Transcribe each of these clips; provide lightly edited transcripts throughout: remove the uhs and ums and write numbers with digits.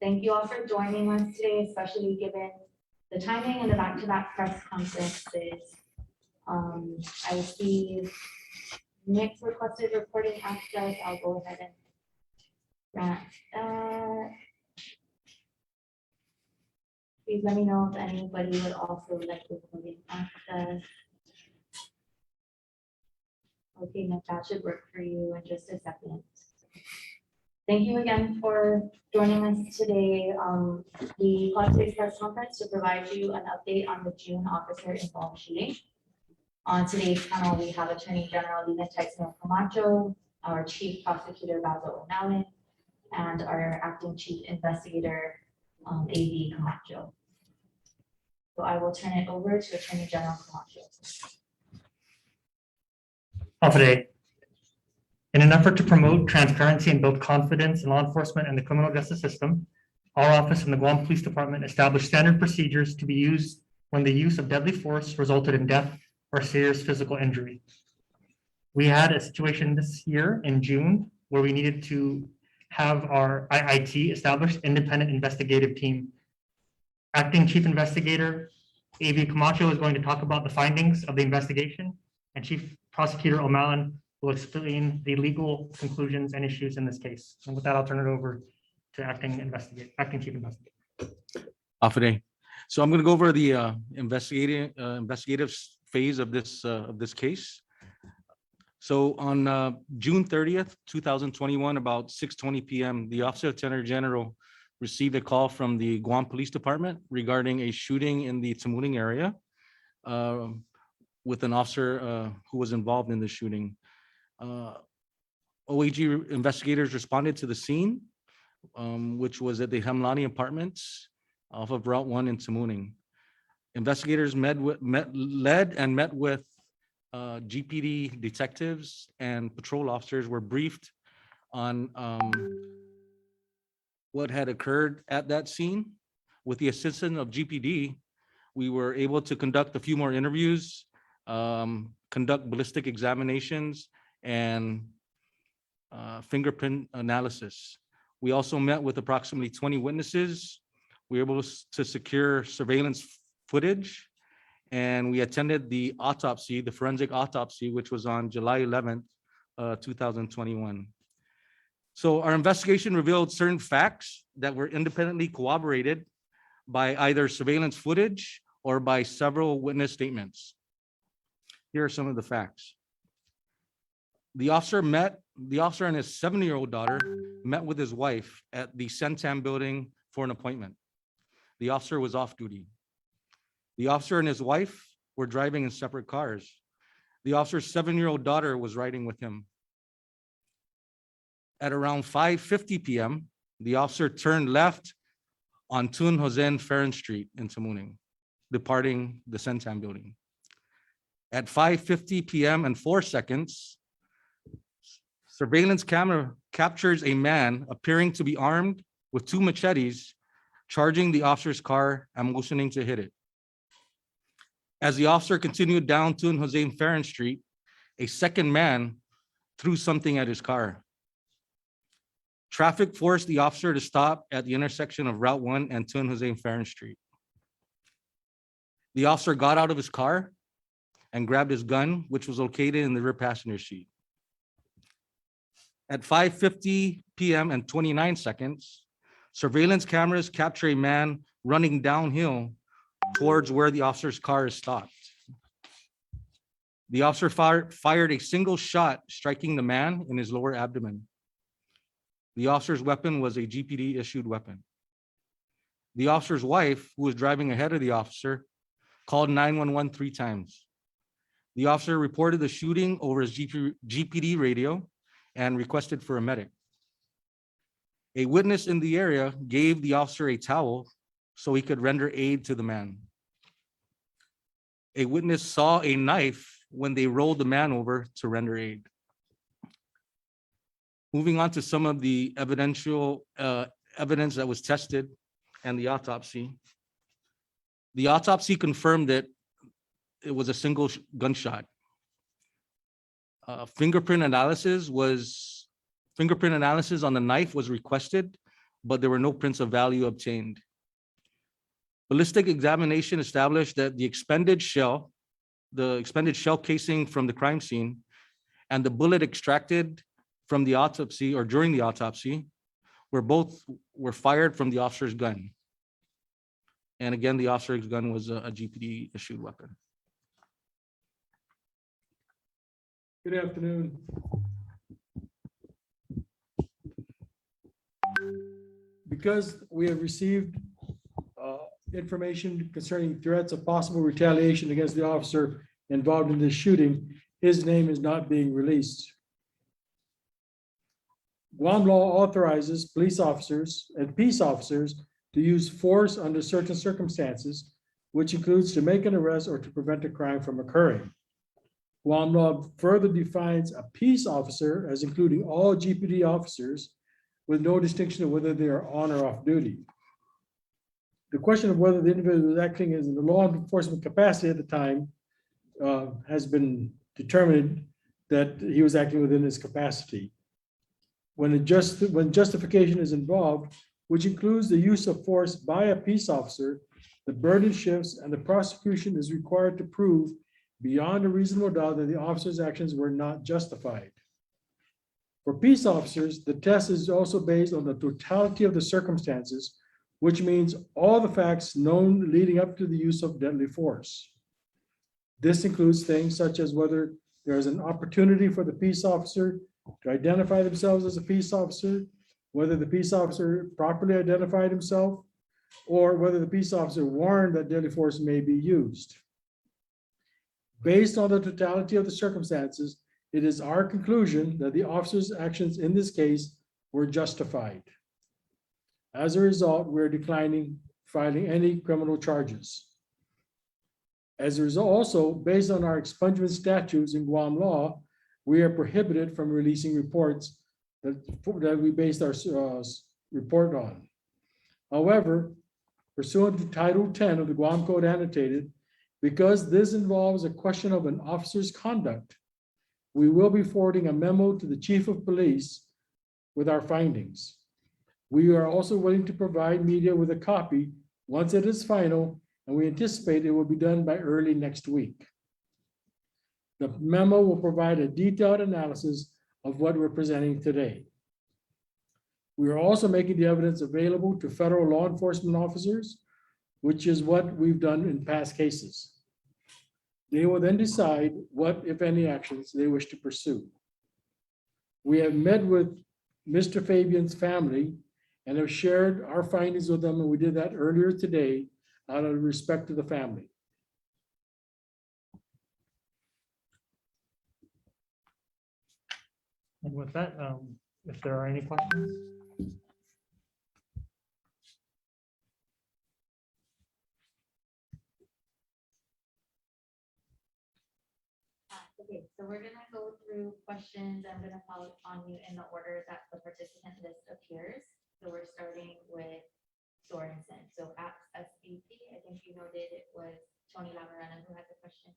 Thank you all for joining us today, especially given the timing and the back-to-back press conferences. I see Nick's requested reporting access. I'll go ahead and grant that. Please let me know if anybody would also like reporting access. Okay, Nick, that should work for you in just a second. Thank you again for joining us today. We called today's press conference to provide you an update on the June officer involved shooting. On today's panel, we have Attorney General Lina Tyson Camacho, our Chief Prosecutor Basil O'Malley, and our Acting Chief Investigator A.V. Camacho. So I will turn it over to Attorney General Camacho. Today, in an effort to promote transparency and build confidence in law enforcement and the criminal justice system, our office and the Guam Police Department established standard procedures to be used when the use of deadly force resulted in death or serious physical injury. We had a situation this year in June where we needed to have our IIT established independent investigative team. Acting Chief Investigator A.V. Camacho is going to talk about the findings of the investigation, and Chief Prosecutor O'Malley will explain the legal conclusions and issues in this case. And with that, I'll turn it over to Acting Chief Investigator. Afade. So I'm going to go over the investigative phase of this case. So on June 30th, 2021, about 6:20 p.m., the Office of Attorney General received a call from the Guam Police Department regarding a shooting in the Tamuning area with an officer who was involved in the shooting. OAG investigators responded to the scene, which was at the Hemlani Apartments off of Route 1 in Tamuning. Investigators met with GPD detectives and patrol officers were briefed on what had occurred at that scene. With the assistance of GPD, we were able to conduct a few more interviews, conduct ballistic examinations, and fingerprint analysis. We also met with approximately 20 witnesses. We were able to secure surveillance footage, and we attended the autopsy, the forensic autopsy, which was on July 11th, 2021. So our investigation revealed certain facts that were independently corroborated by either surveillance footage or by several witness statements. Here are some of the facts. The officer and his 7-year-old daughter met with his wife at the Centam building for an appointment. The officer was off duty. The officer and his wife were driving in separate cars. The officer's 7-year-old daughter was riding with him. At around 5:50 p.m., the officer turned left on Tun Jose Ferrin Street in Tamuning, departing the Centam building. At 5:50 p.m. and 4 seconds, surveillance camera captures a man appearing to be armed with 2 machetes, charging the officer's car and motioning to hit it. As the officer continued down Tun Jose Ferrin Street, a second man threw something at his car. Traffic forced the officer to stop at the intersection of Route 1 and Tun Jose Ferrin Street. The officer got out of his car and grabbed his gun, which was located in the rear passenger seat. At 5:50 p.m. and 29 seconds, surveillance cameras capture a man running downhill towards where the officer's car is stopped. The officer fired a single shot, striking the man in his lower abdomen. The officer's weapon was a GPD-issued weapon. The officer's wife, who was driving ahead of the officer, called 911 3 times. The officer reported the shooting over his GPD radio and requested for a medic. A witness in the area gave the officer a towel so he could render aid to the man. A witness saw a knife when they rolled the man over to render aid. Moving on to some of the evidential evidence that was tested and the autopsy. The autopsy confirmed that it was a single gunshot. Fingerprint analysis on the knife was requested but there were no prints of value obtained. Ballistic examination established that the expended shell casing from the crime scene and the bullet extracted from the autopsy or during the autopsy were fired from the officer's gun. And again, the officer's gun was a GPD issued weapon. Good afternoon. Because we have received information concerning threats of possible retaliation against the officer involved in this shooting, his name is not being released. Guam law authorizes police officers and peace officers to use force under certain circumstances, which includes to make an arrest or to prevent a crime from occurring. Guam law further defines a peace officer as including all GPD officers with no distinction of whether they are on or off duty. The question of whether the individual was acting in the law enforcement capacity at the time has been determined that he was acting within his capacity. When justification is involved, which includes the use of force by a peace officer, the burden shifts and the prosecution is required to prove beyond a reasonable doubt that the officer's actions were not justified. For peace officers, the test is also based on the totality of the circumstances, which means all the facts known leading up to the use of deadly force. This includes things such as whether there is an opportunity for the peace officer to identify themselves as a peace officer, whether the peace officer properly identified himself, or whether the peace officer warned that deadly force may be used. Based on the totality of the circumstances, it is our conclusion that the officer's actions in this case were justified. As a result, we're declining filing any criminal charges. As a result, also, based on our expungement statutes in Guam law, we are prohibited from releasing reports that we based our report on. However, pursuant to Title 10 of the Guam Code annotated, because this involves a question of an officer's conduct, we will be forwarding a memo to the Chief of Police with our findings. We are also willing to provide media with a copy once it is final, and we anticipate it will be done by early next week. The memo will provide a detailed analysis of what we're presenting today. We are also making the evidence available to federal law enforcement officers, which is what we've done in past cases. They will then decide what, if any, actions they wish to pursue. We have met with Mr. Fabian's family and have shared our findings with them, and we did that earlier today out of respect to the family. And with that, if there are any questions. Okay, so we're gonna go through questions. I'm gonna call on you in the order that the participant list appears. So we're starting with Sorensen. So at SVP, I think you noted it was Tony Lavarena who had the question.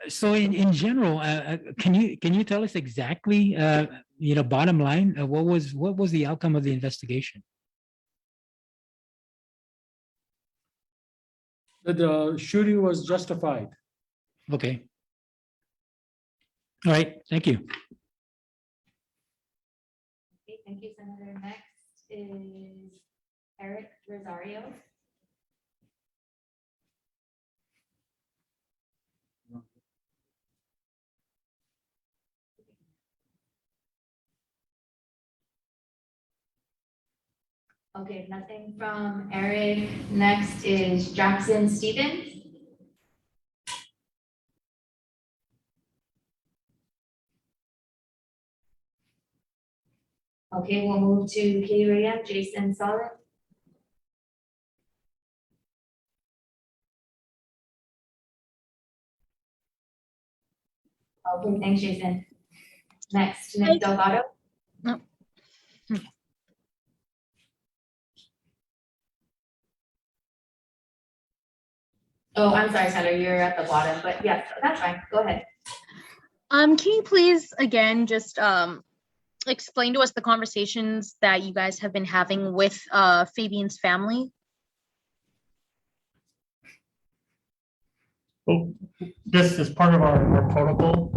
So in general, can you tell us exactly, bottom line, what was the outcome of the investigation? That the shooting was justified. Okay. All right, thank you. Okay, thank you, Senator. Next is Eric Rosario. Okay, nothing from Eric. Next is Jackson Stevens. Okay, we'll move to KUAM, Jason Solid. Okay, thanks, Jason. Next, Nick Delgado. No. Oh, I'm sorry, Tyler, you're at the bottom, but yes, that's fine. Go ahead. Can you please again just explain to us the conversations that you guys have been having with Fabian's family? Well, this is part of our protocol.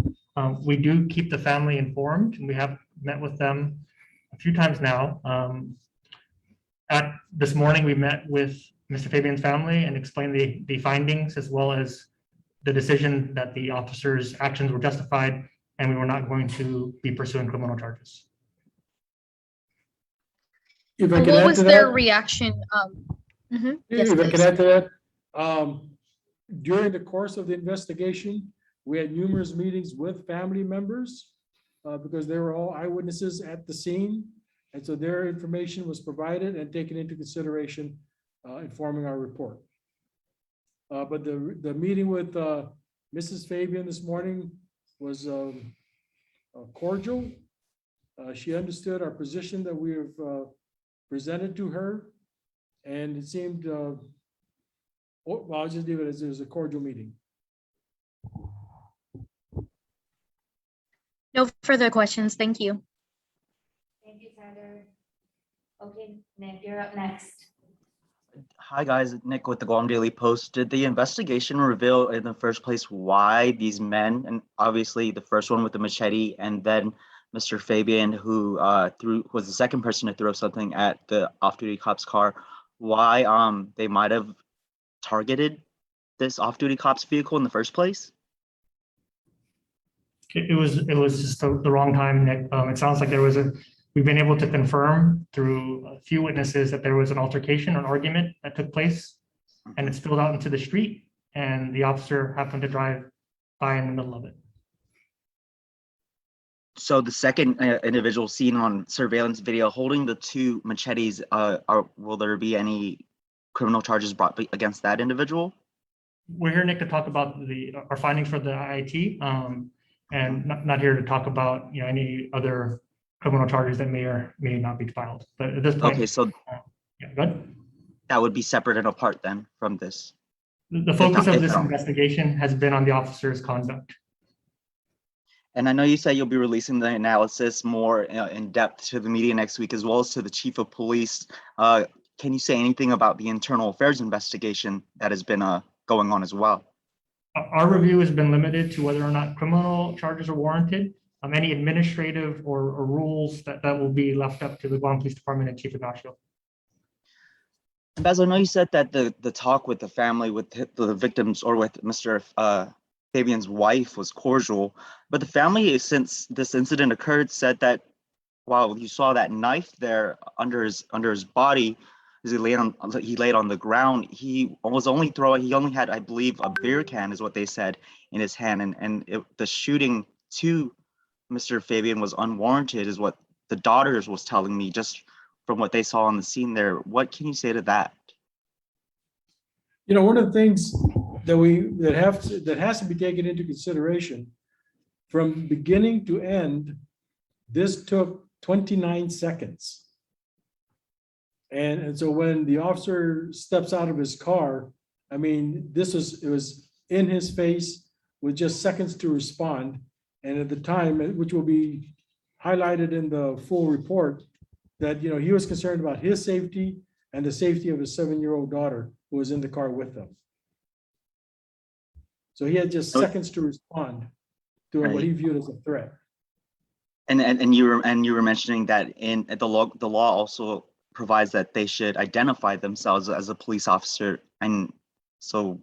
We do keep the family informed, and we have met with them a few times now. This morning, we met with Mr. Fabian's family and explained the findings as well as the decision that the officer's actions were justified and we were not going to be pursuing criminal charges. If I What can add was to their that, reaction? Yes, if I can please. add to that, during the course of the investigation, we had numerous meetings with family members because they were all eyewitnesses at the scene. And so their information was provided and taken into consideration informing our report. But the meeting with Mrs. Fabian this morning was cordial. She understood our position that we have presented to her. And it seemed, well, I'll just leave it as it was a cordial meeting. No further questions. Thank you. Thank you, Tyler. Okay, Nick, you're up next. Hi guys, Nick with the Guam Daily Post. Did the investigation reveal in the first place why these men, and obviously the first one with the machete, and then Mr. Fabian, who was the second person to throw something at the off-duty cop's car, why they might have targeted this off-duty cop's vehicle in the first place? It was just the wrong time, Nick. It sounds like we've been able to confirm through a few witnesses that there was an altercation or an argument that took place and it spilled out into the street and the officer happened to drive by in the middle of it. So the second individual seen on surveillance video holding the two machetes, will there be any criminal charges brought against that individual? We're here, Nick, to talk about our findings for the IIT and not here to talk about any other criminal charges that may or may not be filed. But at this point, Okay, so yeah, good. that would be separate and apart then from this. The focus of if this at all. investigation has been on the officer's conduct. And I know you said you'll be releasing the analysis more in depth to the media next week, as well as to the chief of police. Can you say anything about the internal affairs investigation that has been going on as well? Our review has been limited to whether or not criminal charges are warranted. Any administrative or rules that will be left up to the Guam Police Department and Chief Ignacio. Baz, I know you said that the talk with the family, with the victims, or with Mr. Fabian's wife was cordial, but the family, since this incident occurred, said that while you saw that knife there under his body, as he laid on the ground, he only had, I believe, a beer can is what they said in his hand, and the shooting to Mr. Fabian was unwarranted is what the daughters was telling me just from what they saw on the scene there. What can you say to that? One of the things that has to be taken into consideration from beginning to end, this took 29 seconds. And so when the officer steps out of his car, I mean, it was in his face with just seconds to respond. And at the time, which will be highlighted in the full report, that he was concerned about his safety and the safety of his 7-year-old daughter who was in the car with them. So he had just seconds to respond to what he viewed as a threat. And you were mentioning that in the law also provides that they should identify themselves as a police officer. And so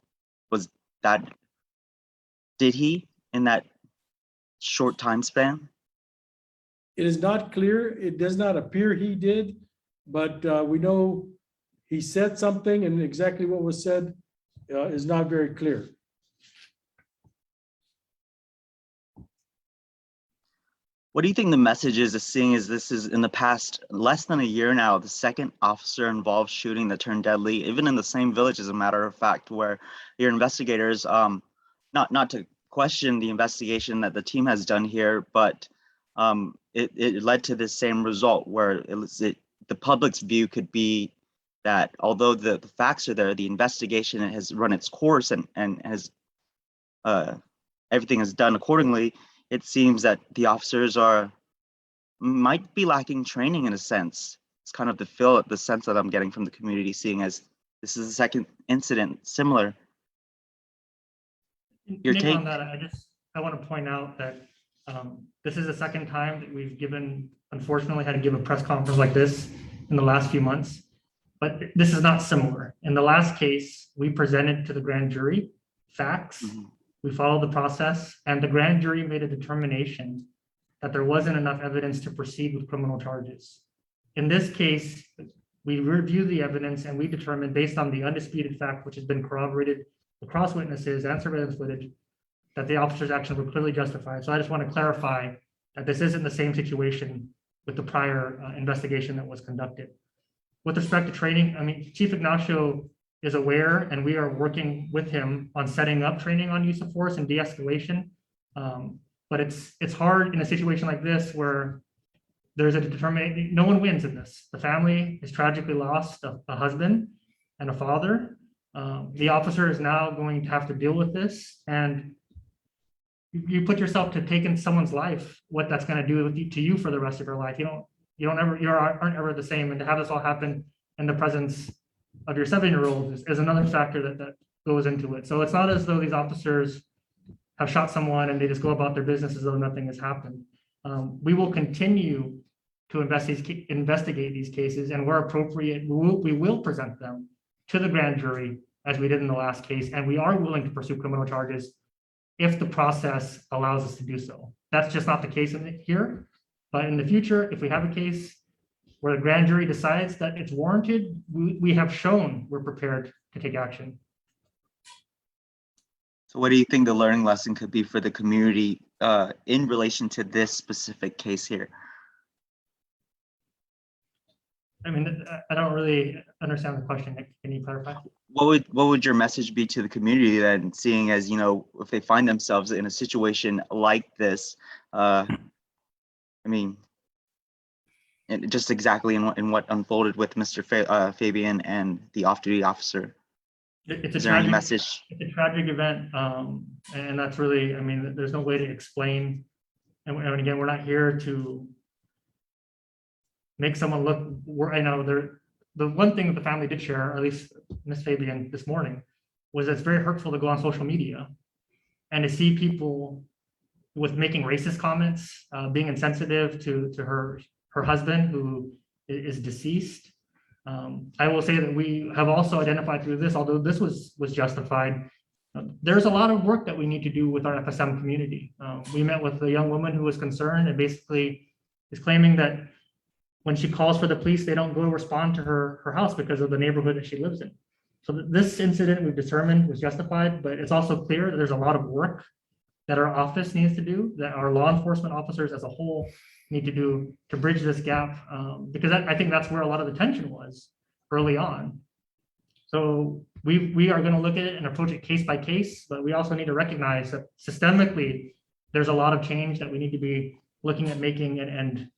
did he in that short time span? It is not clear. It does not appear he did, but we know he said something, and exactly what was said is not very clear. What do you think the message is, seeing as this is in the past less than a year now, the second officer involved shooting that turned deadly, even in the same village, as a matter of fact, where your investigators, not to question the investigation that the team has done here, but it led to this same result where the public's view could be that although the facts are there, the investigation has run its course and has everything is done accordingly, it seems that the officers might be lacking training in a sense. It's kind of the sense that I'm getting from the community, seeing as this is the second incident similar. Your Nick, on take? that, I want to point out that this is the second time that we've unfortunately had to give a press conference like this in the last few months. But this is not similar. In the last case, we presented to the grand jury facts. Mhm. We followed the process, and the grand jury made a determination that there wasn't enough evidence to proceed with criminal charges. In this case, we reviewed the evidence and we determined, based on the undisputed fact, which has been corroborated across witnesses and surveillance footage, that the officer's actions were clearly justified. So I just want to clarify that this isn't the same situation with the prior investigation that was conducted. With respect to training, I mean, Chief Ignacio is aware, and we are working with him on setting up training on use of force and de-escalation. But it's hard in a situation like this where there's a determination, no one wins in this. The family has tragically lost a husband and a father. The officer is now going to have to deal with this, and you put yourself to taking someone's life, what that's going to do to you for the rest of your life. You aren't ever the same. And to have this all happen in the presence of your 7-year-old is another factor that goes into it. So it's not as though these officers have shot someone and they just go about their business as though nothing has happened. We will continue to investigate these cases, and where appropriate, we will present them to the grand jury as we did in the last case, and we are willing to pursue criminal charges if the process allows us to do so. That's just not the case here, but in the future, if we have a case where the grand jury decides that it's warranted, we have shown we're prepared to take action. So what do you think the learning lesson could be for the community in relation to this specific case here? I mean, I don't really understand the question. Nick. Can you clarify? What would your message be to the community then, seeing as, if they find themselves in a situation like this? I mean, and just exactly in what unfolded with Mr. Fabian and the off-duty officer. It's a tragic message? It's a tragic event, and that's really, I mean, there's no way to explain. And again, we're not here to make someone look. I know the one thing that the family did share, or at least Ms. Fabian this morning, was that it's very hurtful to go on social media and to see people with making racist comments, being insensitive to her husband who is deceased. I will say that we have also identified through this, although this was justified, there's a lot of work that we need to do with our FSM community. We met with a young woman who was concerned and basically is claiming that when she calls for the police, they don't go respond to her house because of the neighborhood that she lives in. So this incident we've determined was justified, but it's also clear that there's a lot of work that our office needs to do, that our law enforcement officers as a whole need to do to bridge this gap, because I think that's where a lot of the tension was early on. So we are going to look at it and approach it case by case, but we also need to recognize that systemically, there's a lot of change that we need to be looking at making and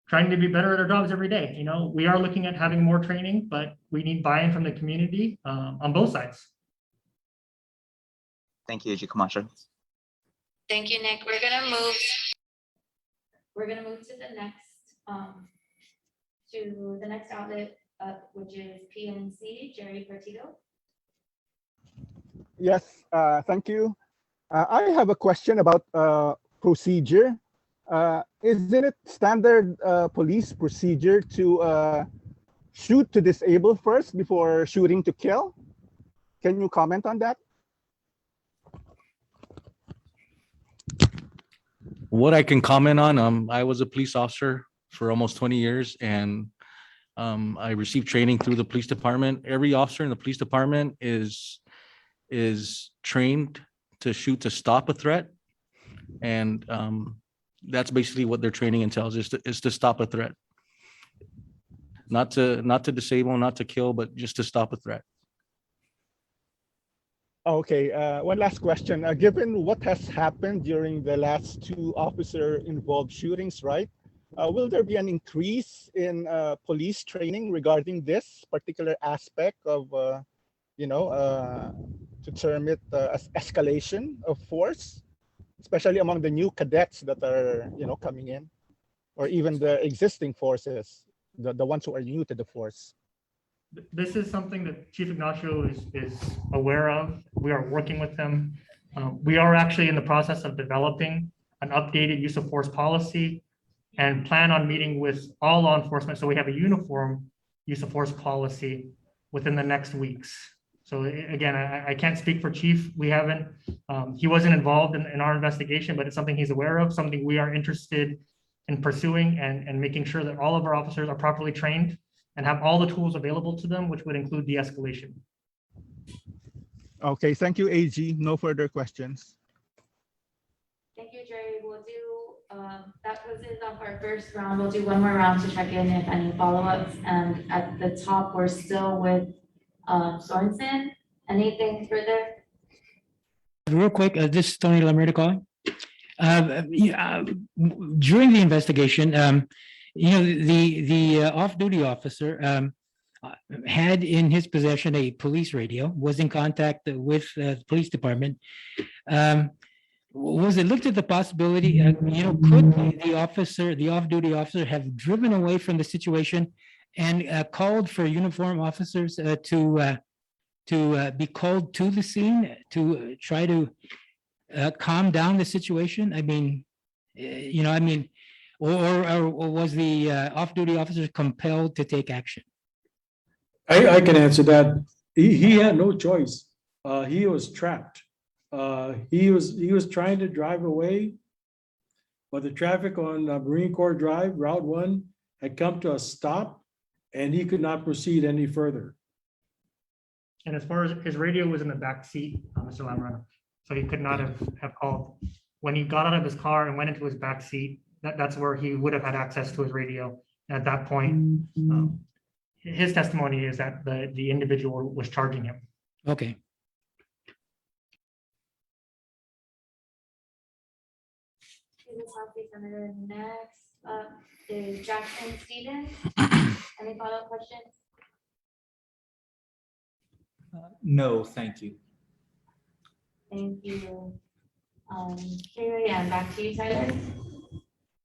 trying to be better at our jobs every day. We are looking at having more training, but we need buy-in from the community on both sides. Thank you, AG Camacho. Thank you, Nick. We're gonna move to the next outlet, which is PNC, Jerry Partido. Yes, thank you. I have a question about procedure. Isn't it standard police procedure to shoot to disable first before shooting to kill? Can you comment on that? What I can comment on, I was a police officer for almost 20 years, and I received training through the police department. Every officer in the police department is trained to shoot to stop a threat, and that's basically what their training entails, is to stop a threat, not to disable, not to kill, but just to stop a threat. Okay, one last question. Given what has happened during the last 2 officer-involved shootings, right? Will there be an increase in police training regarding this particular aspect of, to term it as escalation of force? especially among the new cadets that are, coming in, or even the existing forces, the ones who are new to the force? This is something that Chief Ignacio is aware of. We are working with them. We are actually in the process of developing an updated use of force policy and plan on meeting with all law enforcement. So we have a uniform use of force policy within the next weeks. So again, I can't speak for Chief. We haven't, he wasn't involved in our investigation, but it's something he's aware of, something we are interested in pursuing and making sure that all of our officers are properly trained and have all the tools available to them, which would include de-escalation. Okay, thank you, AG. No further questions. Thank you, Jerry. We'll do, that closes off our first round. We'll do one more round to check in if any follow-ups. And at the top, we're still with Sorensen. Anything further? Real quick, this is Tony Lamerda calling. During the investigation, the off-duty officer had in his possession a police radio, was in contact with the police department. Was it looked at the possibility, could the officer, the off-duty officer, have driven away from the situation and called for uniform officers to be called to the scene to try to calm down the situation? I mean, or was the off-duty officer compelled to take action? I can answer that. He had no choice. He was trapped. He was trying to drive away, but the traffic on Marine Corps Drive, Route 1, had come to a stop, and he could not proceed any further. And as far as his radio was in the back seat, Mr. Lamarana, so he could not have called. When he got out of his car and went into his back seat, that's where he would have had access to his radio. And at that point, his testimony is that the individual was charging him. Okay. Senator, next up is Jackson Stevens. Any follow-up questions? No, thank you. Thank you. Here I am, back to you, Tyler.